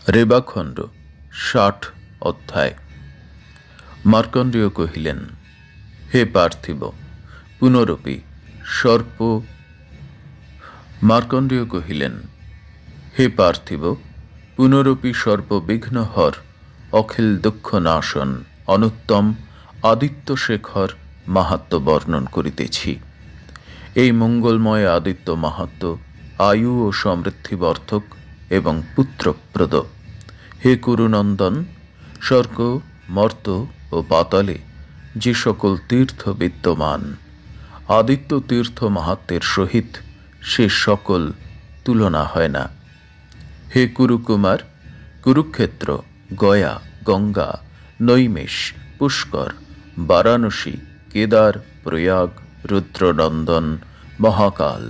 রেবাখণ্ড ৬০ অধ্যায়। মার্কণ্ডেয় কহিলেন, হে পার্থিব পুনরপি সর্প মার্কণ্ডেয় কহিলেন, হে পার্থিব পুনরপি সর্ববিঘ্নহর অখিল দুঃখ নাশন অনুত্তম আদিত্যশেখর মাহাত্ম্য বর্ণন করিতেছি। এই মঙ্গলময় আদিত্য মাহাত্ম্য আয়ু ও সমৃদ্ধিবর্ধক এবং পুত্রপ্রদ। হে কুরুনন্দন, স্বর্গ মর্ত ও পাতালে যে সকল তীর্থ বিদ্যমান, আদিত্য তীর্থ মাহাত্ম্যের সহিত সে সকল তুলনা হয় না। হে কুরুকুমার, কুরুক্ষেত্র, গয়া, গঙ্গা, নৈমিষ, পুষ্কর, বারাণসী, কেদার, প্রয়াগ, রুদ্রনন্দন, মহাকাল,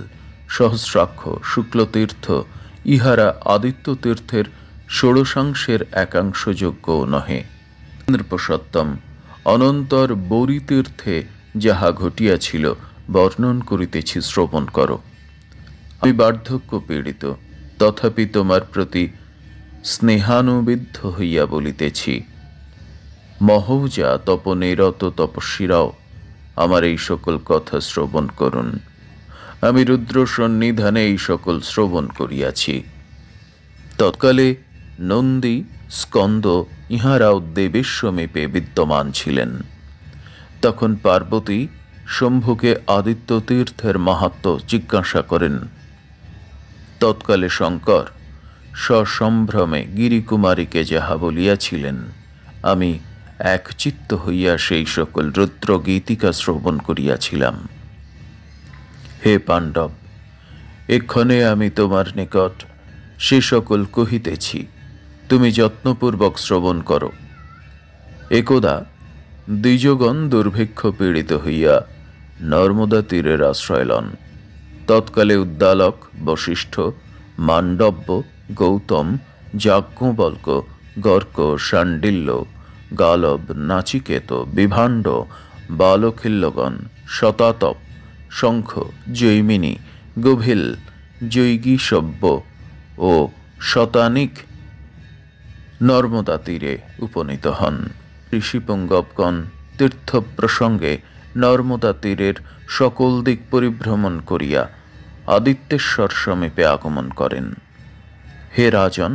সহস্রাক্ষ, শুক্লতীর্থ ইহারা আদিত্য তীর্থের ষোড়শাংশের একাংশযোগ্য নহে। নৃপসত্তম, অনন্তর বৌরীতীর্থে যাহা ঘটিয়াছিল বর্ণন করিতেছি, শ্রবণ কর। আমি বার্ধক্য পীড়িত, তথাপি তোমার প্রতি স্নেহানুবিদ্ধ হইয়া বলিতেছি। মহৌজা তপনিরত তপস্বীরাও আমার এই সকল কথা শ্রবণ করুন। আমি রুদ্র সন্নিধানে এই সকল শ্রবণ করিয়াছি। তৎকালে নন্দী, স্কন্দ ইহারাও দেবের সমীপে বিদ্যমান ছিলেন। তখন পার্বতী শম্ভুকে আদিত্য তীর্থের মাহাত্ম্য জিজ্ঞাসা করেন। তৎকালে শঙ্কর সসম্ভ্রমে গিরিকুমারীকে যাহা বলিয়াছিলেন, আমি একচিত্ত হইয়া সেই সকল রুদ্র গীতিকা শ্রবণ করিয়াছিলাম। হে পাণ্ডব, এক্ষণে আমি তোমার নিকট সে সকল কহিতেছি, তুমি যত্নপূর্বক শ্রবণ করো। একদা দ্বিজগণ দুর্ভিক্ষ পীড়িত হইয়া নর্মদা তীরের আশ্রয় লন। তৎকালে উদ্দালক, বশিষ্ঠ, মান্ডব্য, গৌতম, যাজ্ঞবল্ক, গর্ক, শাণ্ডিল্য, গালব, নাচিকেত, বিভাণ্ড, বালখিল্যগণ, শতাতপ, শঙ্খ, জৈমিনী, গভীল, জৈগীসব্য ও শতানিক নর্মদা তীরে উপনীত হন। ঋষিপুঙ্গবগণ তীর্থ প্রসঙ্গে নর্মদা তীরের সকল দিক পরিভ্রমণ করিয়া আদিত্যেশ্বর সমীপে আগমন করেন। হে রাজন,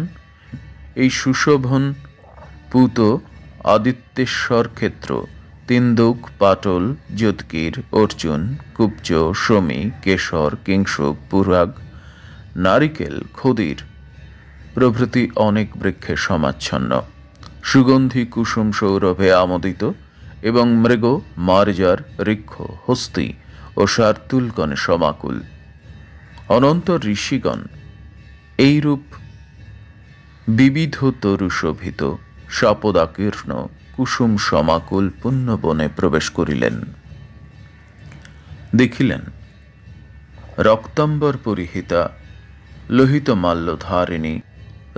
এই সুশোভন পূত আদিত্যেশ্বর ক্ষেত্র তিন্দুক, পাটল, যোদগীর, অর্জুন, কুব্জ, শমী, কেশর, কিংশুক, পুরাগ, নারিকেল, খদির প্রভৃতি অনেক বৃক্ষে সমাচ্ছন্ন, সুগন্ধি কুসুম সৌরভে আমোদিত এবং মৃগ, মার্জার, ঋক্ষ, হস্তি ও শার্দুলগণে সমাকুল। অনন্ত ঋষিগণ এইরূপ বিবিধ তরু শোভিত সাপদাকীর্ণ কুসুম সমাকুল পুণ্যবনে প্রবেশ করিলেন। দেখিলেন রক্তাম্বর পরিহিতা, লোহিত মাল্যধারিণী,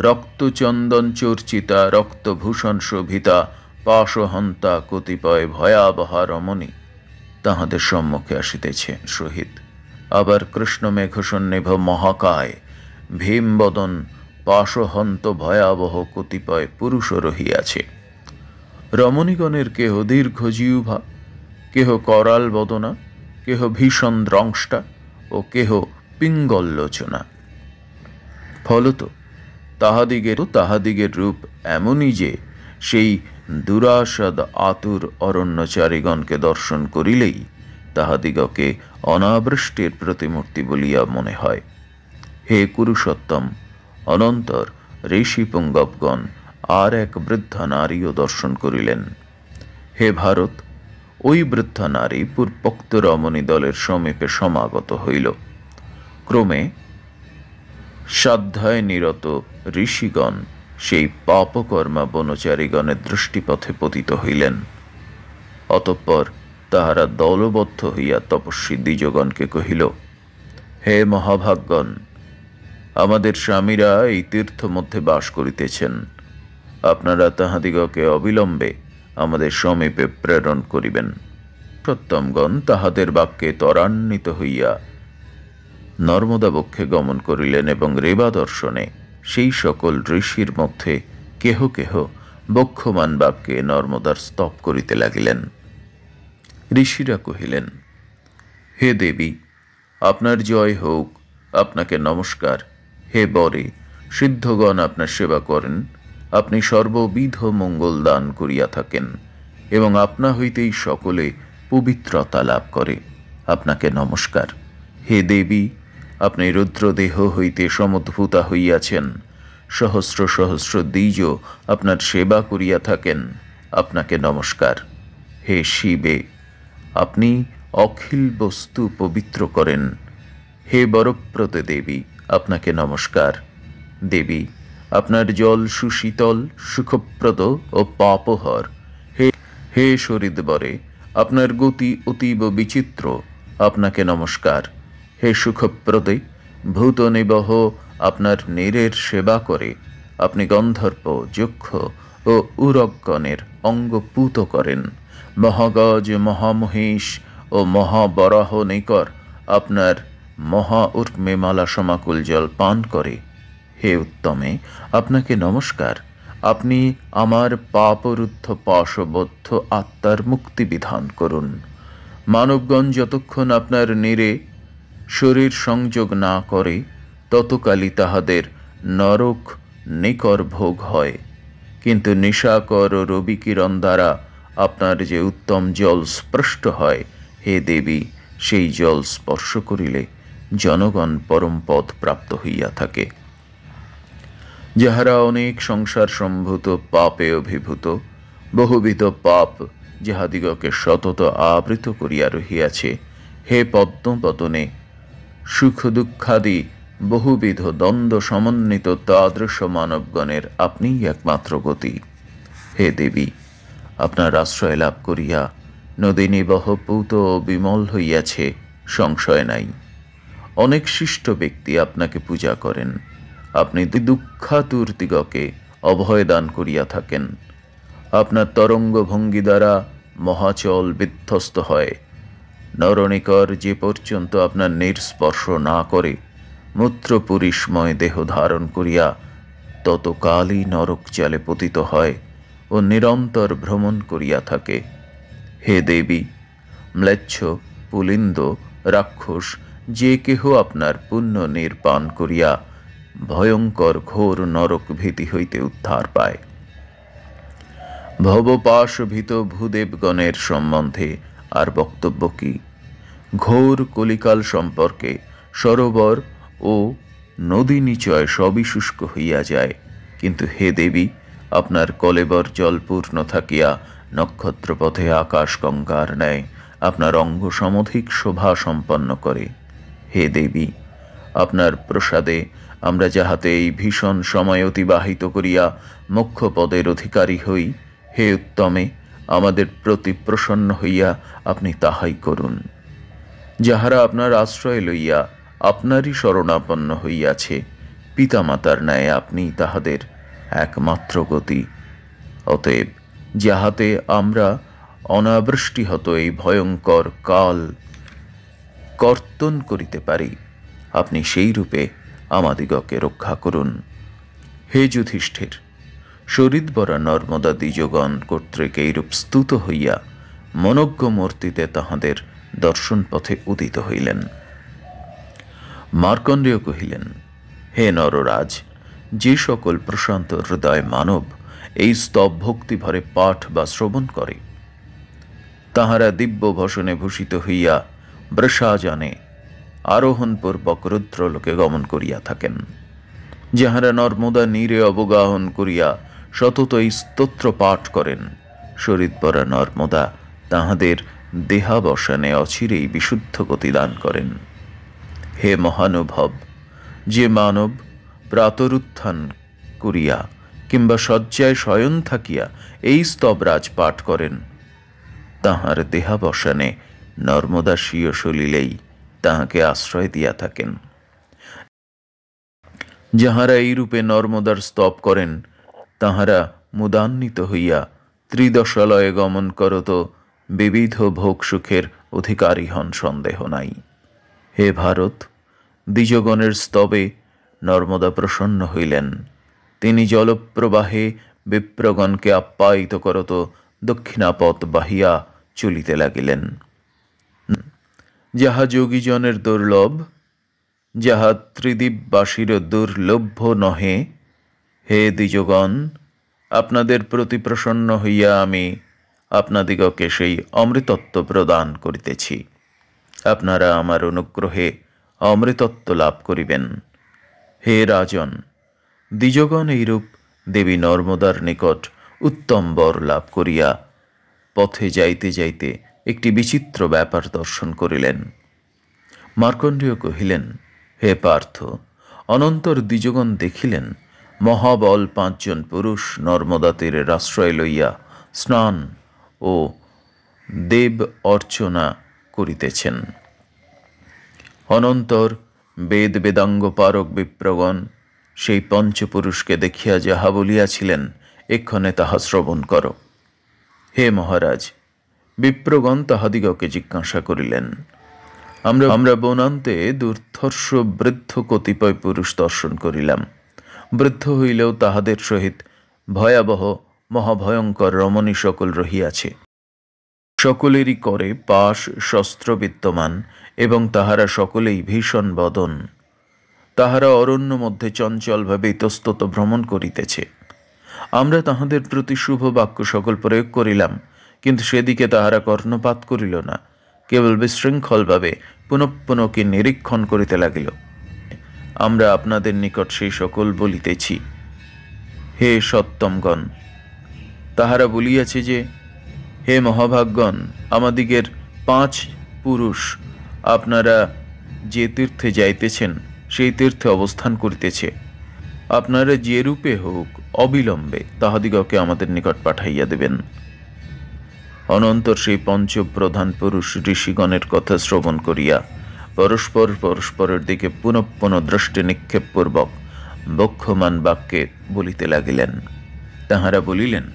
রক্তচন্দন চর্চিতা, রক্তভূষণ শোভিতা, পাশহন্তা কতিপয় ভয়াবহা রমণী তাহাদের সম্মুখে আসিতেছে সহিত। আবার কৃষ্ণ মেঘসন্নিভ মহাকায়, ভীমবদন, পাশহন্ত ভয়াবহ কতিপয় পুরুষ রহিয়াছে। রমণীগণের কেহ দীর্ঘজিহ্বা, কেহ করাল বদনা, কেহ ভীষণ দ্রংষ্টা ও কেহ পিঙ্গললোচনা। ফলত তাহাদিগের রূপ এমনই যে সেই দুরাসদ আতুর অরণ্যচারীগণকে দর্শন করিলেই তাহাদিগকে অনাবৃষ্টির প্রতিমূর্তি বলিয়া মনে হয়। হে কুরুষোত্তম, অনন্তর ঋষিপুঙ্গবগণ আর এক বৃদ্ধা নারীও দর্শন করিলেন। হে ভারত, ওই বৃদ্ধা নারী পূর্বোক্ত রমণী দলের সমীপে সমাগত হইল। ক্রমে সাধ্যায় নিরত ঋষিগণ সেই পাপকর্মা বনচারীগণের দৃষ্টিপথে পতিত হইলেন। অতঃপর তাহারা দলবদ্ধ হইয়া তপস্বী দ্বিজগণকে কহিল, হে মহাভাগগণ, আমাদের স্বামীরা এই তীর্থ মধ্যে বাস করিতেছেন। আপনারা তাহাদিগকে অবিলম্বে আমাদের সমীপে প্রেরণ করিবেন। সত্তমগণ তাহাদের বাক্যে ত্বরান্বিত হইয়া নর্মদা বক্ষে গমন করিলেন এবং রেবা দর্শনে সেই সকল ঋষির মধ্যে কেহ কেহ বক্ষমান বাক্যে নর্মদার স্তব করিতে লাগিলেন। ঋষিরা কহিলেন, হে দেবী, আপনার জয় হোক, আপনাকে নমস্কার। হে বরে, সিদ্ধগণ আপনার সেবা করেন, আপনি সর্ববিধ মঙ্গল দান করিয়া থাকেন এবং আপনা হইতেই সকলে পবিত্রতা লাভ করে, আপনাকে নমস্কার। হে দেবী, আপনি রুদ্রদেহ হইতে সমুদ্ভূতা হইয়াছেন, সহস্র সহস্র দ্বিজ আপনার সেবা করিয়া থাকেন, আপনাকে নমস্কার। হে শিবে, আপনি অখিল বস্তু পবিত্র করেন। হে বরপ্রদ দেবী, আপনাকে নমস্কার। দেবী, আপনার জল সুশীতল, সুখপ্রদ ও পাপহর। হে শরীদবরে, আপনার গতি অতীব বিচিত্র, আপনাকে নমস্কার। হে সুখপ্রদে, ভূত নিবহ আপনার নীরের সেবা করে, আপনি গন্ধর্ব, যক্ষ ও উরগণের অঙ্গপুত করেন। মহাগজ, মহামহিষ ও মহাবরাহ নিকর আপনার মহা উর্মে মালা সমাকুল জল পান করে। হে উত্তমে, আপনাকে নমস্কার। আপনি আমার পাপরুদ্ধ পাশবদ্ধ আত্মার মুক্তি বিধান করুন। মানবগণ যতক্ষণ আপনার নীরে শরীর সংযোগ না করে, ততকালই তাহাদের নরক নিকর ভোগ হয়। কিন্তু নিশাকর ও রবিকিরণ দ্বারা আপনার যে উত্তম জল স্পষ্ট হয়, হে দেবী, সেই জল স্পর্শ করিলে জনগণ পরম পদ প্রাপ্ত হইয়া থাকে। যাহারা অনেক সংসার সম্ভূত পাপে অভিভূত, বহুবিধ পাপ যাহাদিগকে সতত আবৃত করিয়া রহিয়াছে, হে পদ্মপতনে সুখ দুঃখাদি বহুবিধ দ্বন্দ্ব সমন্বিত তাদৃশ মানবগণের আপনিই একমাত্র গতি। হে দেবী, আপনার আশ্রয় লাভ করিয়া নদীনিবহ পূত ও বিমল হইয়াছে, সংশয় নাই। অনেক শিষ্ট ব্যক্তি আপনাকে পূজা করেন, আপনি দুঃখাতুরদিগকে অভয় দান করিয়া থাকেন। আপনার তরঙ্গ ভঙ্গি দ্বারা মহাচল বিধ্বস্ত হয়। নরনিকর যে পর্যন্ত আপনার নির্স্পর্শ না করে মূত্রপুরীষ্ময় দেহ ধারণ করিয়া ততকালই নরক জালে পতিত হয় ও নিরন্তর ভ্রমণ করিয়া থাকে। হে দেবী, ম্লেচ্ছ, পুলিন্দ, রাক্ষস যে কেহ আপনার পুণ্য নির্পান করিয়া ভয়ঙ্কর ঘোর নরক ভীতি হইতে উদ্ধার পায়। ভবপাশভীত ভূদেবগণের সম্বন্ধে আর বক্তব্য কি? ঘোর কলিকাল সম্পর্কে সরোবর ও নদী নিচয় সবই শুষ্ক হইয়া যায়, কিন্তু হে দেবী, আপনার কলেবর জলপূর্ণ থাকিয়া নক্ষত্রপথে আকাশ গঙ্গার ন্যায় আপনার অঙ্গ সমধিক শোভা সম্পন্ন করে। হে দেবী, আপনার প্রসাদে আমরা যাহাতে এই ভীষণ সময় অতিবাহিত করিয়া মোক্ষ পদের অধিকারী হই, হে উত্তমে, আমাদের প্রতি প্রসন্ন হইয়া আপনি তাহাই করুন। যাহারা আপনার আশ্রয় লইয়া আপনারই শরণাপন্ন হইয়াছে, পিতামাতার ন্যায় আপনি তাহাদের একমাত্র গতি। অতএব যাহাতে আমরা অনাবৃষ্টিহত এই ভয়ঙ্কর কাল কর্তন করিতে পারি, আপনি সেই রূপে আমাদিগকে রক্ষা করুন। হে যুধিষ্ঠির, শরীরবরা নর্মদা দ্বিজগণ কর্তৃক এইরূপ স্তুত হইয়া মনজ্ঞ মূর্তিতে তাহাদের দর্শন পথে উদিত হইলেন। মার্কণ্ডেয় কহিলেন, হে নররাজ, যে সকল প্রশান্ত হৃদয় মানব এই স্তব ভক্তিভরে পাঠ বা শ্রবণ করে, তাহারা দিব্য ভসনে ভূষিত হইয়া বৃষাজানে আরোহণপূর্বক রুদ্রলোকে গমন করিয়া থাকেন। যাহারা নর্মদা নীরে অবগাহন করিয়া সতত এই স্তোত্র পাঠ করেন, শরীরবরা নর্মদা তাহাদের দেহাবসানে অচিরেই বিশুদ্ধ গতি দান করেন। হে মহানুভব, যে মানব প্রাতরুত্থান করিয়া কিংবা শয্যায় শয়ন থাকিয়া এই স্তবরাজ পাঠ করেন, তাহার দেহাবসানে নর্মদা স্বীয় সলিলেই তাহাকে আশ্রয় দিয়া থাকেন। যাহারা এইরূপে নর্মদার স্তব করেন, তাহারা মুদান্বিত হইয়া ত্রিদশালয়ে গমন করত বিবিধ ভোগ সুখের অধিকারী হন, সন্দেহ নাই। হে ভারত, দ্বিজগণের স্তবে নর্মদা প্রসন্ন হইলেন। তিনি জলপ্রবাহে বিপ্রগণকে আপ্যায়িত করত দক্ষিণাপথ বাহিয়া চলিতে লাগিলেন। যাহা যোগীজনের দুর্লভ, যাহা ত্রিদ্বীপবাসীর দুর্লভ্য নহে, হে দ্বিজগণ, আপনাদের প্রতি প্রসন্ন হইয়া আমি আপনাদিগকে সেই অমৃতত্ব প্রদান করিতেছি। আপনারা আমার অনুগ্রহে অমৃতত্ব লাভ করিবেন। হে রাজন, দ্বিজগণ এইরূপ দেবী নর্মদার নিকট উত্তম বর লাভ করিয়া পথে যাইতে যাইতে একটি বিচিত্র ব্যাপার দর্শন করিলেন। মার্কণ্ডেয় কহিলেন, হে পার্থ, অনন্তর দ্বিজগণ দেখিলেন মহাবল 5 জন পুরুষ নর্মদা তীরের আশ্রয় লইয়া স্নান ও দেব অর্চনা করিতেছেন। অনন্তর বেদ বেদাঙ্গ পারক বিপ্রগণ সেই পঞ্চপুরুষকে দেখিয়া যাহা বলিয়াছিলেন, এক্ষণে তাহা শ্রবণ কর। হে মহারাজ, বিপ্রগণ তাহাদিগকে জিজ্ঞাসা করিলেন, আমরা বনান্তে দুর্ধর্ষ বৃদ্ধ কতিপয় পুরুষ দর্শন করিলাম। বৃদ্ধ হইলেও তাহাদের সহিত ভয়াবহ মহাভয়ঙ্কর রমণী সকল রহিয়াছে। সকলেরই করে পাশ শস্ত্র বিদ্যমান এবং তাহারা সকলেই ভীষণ বদন। তাহারা অরণ্য মধ্যে চঞ্চলভাবে ইতস্তত ভ্রমণ করিতেছে। আমরা তাহাদের প্রতি শুভ বাক্য সকল প্রয়োগ করিলাম, কিন্তু সেদিকে তাহারা কর্ণপাত করিল না, কেবল বিশৃঙ্খলভাবে পুনঃ পুনঃ কি নিরীক্ষণ করিতে লাগিল। আমরা আপনাদের নিকট সেই সকল বলিতেছি। হে সত্তমগণ, তাহারা বলিয়াছে যে, হে মহাভাগগণ, আমাদিগের 5 পুরুষ আপনারা যে তীর্থে যাইতেছেন সেই তীর্থে অবস্থান করিতেছে। আপনারা যে রূপে হোক অবিলম্বে তাহাদিগকে আমাদের নিকট পাঠাইয়া দেবেন। অনন্তর সেই পঞ্চপ্রধান পুরুষ ঋষিগণের কথা শ্রবণ করিয়া পরস্পরের দিকে পুনঃ পুনঃ দৃষ্টি নিক্ষেপপূর্বক বক্ষমান বাক্যে বলিতে লাগিলেন। তাহারা বলিলেন,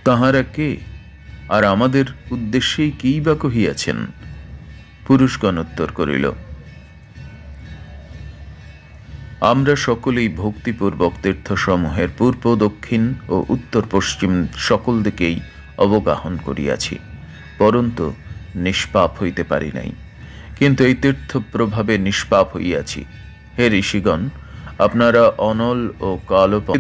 তাহারা কে, আর আমাদের উদ্দেশ্যেই কিই বা কহিয়াছেন? পুরুষগণ উত্তর করিল, আমরা সকলেই ভক্তিপূর্বক তীর্থসমূহের পূর্ব দক্ষিণ ও উত্তর পশ্চিম সকল দিকেই অবগাহন করিয়াছি, পরন্তু নিষ্পাপ হইতে পারি নাই, কিন্তু এই তীর্থ প্রভাবে নিষ্পাপ হইয়াছি। হে ঋষিগণ, আপনারা অনল ও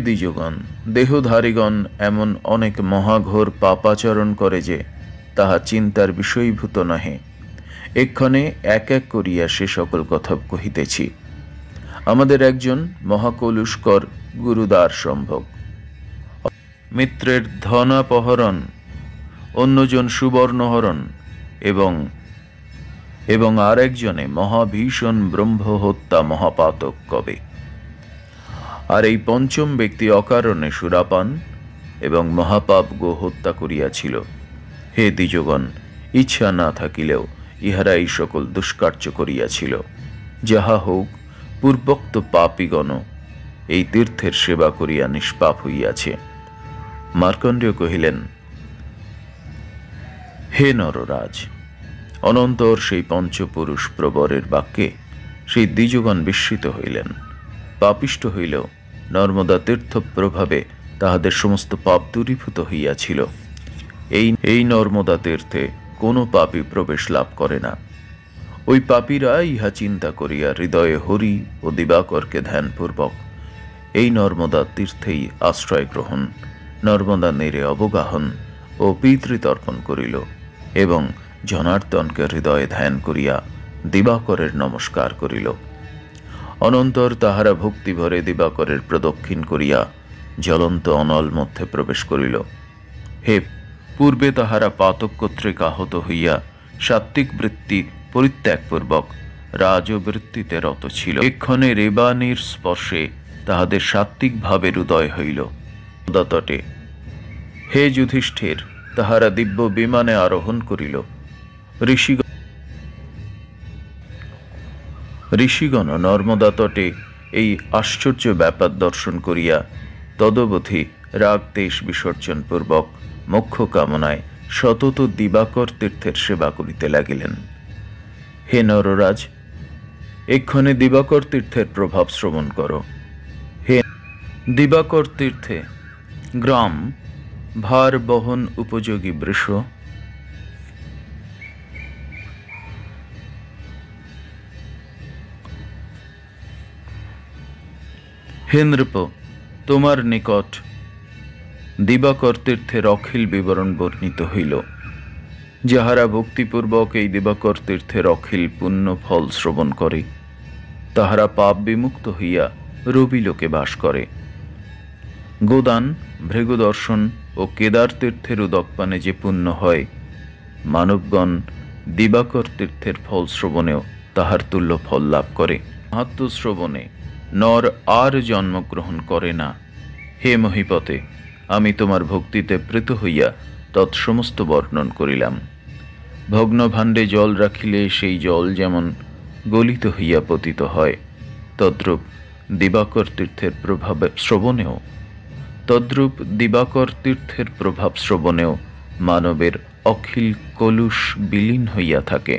দ্বিজগণ দেহধারীগণ এমন অনেক মহাঘোর পাপাচরণ করে যে তাহা চিন্তার বিষয়ীভূত নহে। এক্ষণে এক এক করিয়া সে সকল কথা কহিতেছি। আমাদের একজন মহাকলুষ্কর গুরুদ্বার সম্ভোগ, মিত্রের ধনাপহরণ, অন্যজন সুবর্ণহরণ এবং আর একজনে মহাভীষণ ব্রহ্মহত্যা মহাপাতক কবে। আর এই পঞ্চম ব্যক্তি অকারণে সুরাপান এবং মহাপাপ গো হত্যা করিয়াছিল। হে দ্বিজগণ, ইচ্ছা না থাকিলেও ইহারা এই সকল দুষ্কার্য করিয়াছিল। যাহা হোক, পূর্বোক্ত পাপীগণ এই তীর্থের সেবা করিয়া নিষ্পাপ হইয়াছে। মার্কণ্ডেয় কহিলেন, হে নররাজ, অনন্তর সেই পঞ্চপুরুষ প্রবরের বাক্যে সেই দ্বিজগণ বিস্মিত হইলেন। পাপিষ্ঠ হইলেও নর্মদা তীর্থ প্রভাবে তাহাদের সমস্ত পাপ দূরীভূত হইয়াছিল। এই নর্মদা তীর্থে কোনো পাপী প্রবেশ লাভ করে না। ওই পাপীরা ইহা চিন্তা করিয়া হৃদয়ে হরি ও দিবাকরকে ধ্যানপূর্বক এই নর্মদা তীর্থেই আশ্রয় গ্রহণ, নর্মদা নীরে অবগাহন ও পিতৃতর্পণ করিল এবং জনার্দনকে হৃদয়ে ধ্যান করিয়া দিবাকরের নমস্কার করিল। অনন্তর তাহারা ভক্তি ভরে দিবাকরের প্রদক্ষিণ করিয়া জ্বলন্ত অনল মধ্যে প্রবেশ করিল। হে, পূর্বে তাহারা পাতক কর্তৃক আহত হইয়া সাত্ত্বিক বৃত্তি পরিত্যাগপূর্বক রাজবৃত্তিতে রত ছিল। এক্ষণে রেবানীর স্পর্শে তাহাদের সাত্ত্বিক ভাবের উদয় হইল। তটে হে যুধিষ্ঠির, তাহারা দিব্য বিমানে আরোহণ করিল। ঋষিগণ নর্মদা তটে এই আশ্চর্য ব্যাপার দর্শন করিয়া তদবধি রাগ দেশ বিসর্জন পূর্বক মোক্ষ কামনায় সতত দিবাকর তীর্থের সেবা করিতে লাগিলেন। হে নররাজ, এক্ষণে দিবাকর তীর্থের প্রভাব শ্রবণ করো। হে দিবাকর তীর্থে গ্রাম ভার বহন উপযোগী বৃষ, হে নৃপ, তোমার নিকট দিবাকর তীর্থের অখিল বিবরণ বর্ণিত হইল। যাহারা ভক্তিপূর্বক এই দিবাকর তীর্থের অখিল পুণ্য ফল শ্রবণ করে, তাহারা পাপ বিমুক্ত হইয়া রবিলোকে বাস করে। গোদান, ভৃগুদর্শন ও কেদার তীর্থের উদকপানে যে পুণ্য হয়, মানবগণ দিবাকর তীর্থের ফল শ্রবণেও তাহার তুল্য ফল লাভ করে। মাহাত্ম্য শ্রবণে নর আর জন্মগ্রহণ করে না। হে মহিপতে, আমি তোমার ভক্তিতে প্রীত হইয়া তৎসমস্ত বর্ণন করিলাম। ভগ্নভাণ্ডে জল রাখিলে সেই জল যেমন গলিত হইয়া পতিত হয়, তদ্রূপ দিবাকর তীর্থের প্রভাব শ্রবণেও মানবের অখিল কলুষ বিলীন হইয়া থাকে,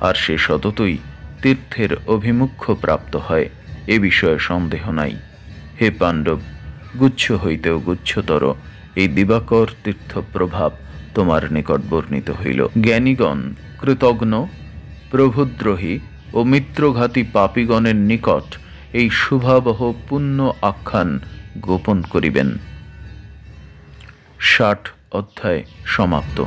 আর সে সততই তীর্থের অভিমুখ্য প্রাপ্ত হয়, এ বিষয়ে সন্দেহ নাই। হে পাণ্ডব, গুচ্ছ হইতেও গুচ্ছতর এই দিবাকর তীর্থ প্রভাব তোমার নিকট বর্ণিত হইল। জ্ঞানীগণ কৃতজ্ঞ, প্রভুদ্রোহী ও মিত্রঘাতী পাপীগণের নিকট এই শুভাবহ পুণ্য আখ্যান গোপন করিবেন। 60 অধ্যায় সমাপ্ত।